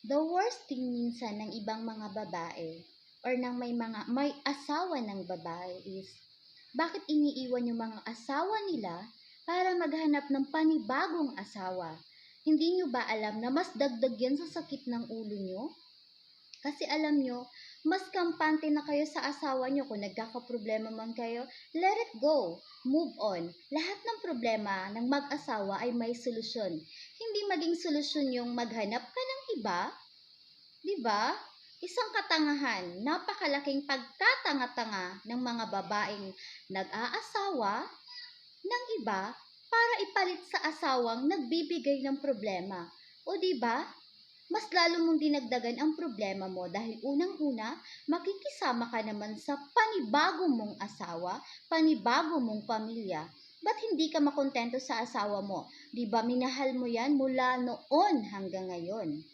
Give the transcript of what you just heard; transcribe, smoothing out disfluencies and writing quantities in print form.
The worst thing minsan ng ibang mga babae or ng may asawa ng babae is bakit iniiwan yung mga asawa nila para maghanap ng panibagong asawa? Hindi nyo ba alam na mas dagdag yan sa sakit ng ulo nyo? Kasi alam nyo, mas kampante na kayo sa asawa nyo. Kung nagkakaproblema man kayo, let it go. Move on. Lahat ng problema ng mag-asawa ay may solusyon. Hindi maging solusyon yung maghanap ka ng iba. Diba? Isang katangahan, napakalaking pagkatanga-tanga ng mga babaeng nag-aasawa ng iba para ipalit sa asawang nagbibigay ng problema. O diba? Mas lalo mong dinagdagan ang problema mo dahil unang-una, makikisama ka naman sa panibago mong asawa, panibago mong pamilya. Ba't hindi ka makontento sa asawa mo? Di ba minahal mo yan mula noon hanggang ngayon?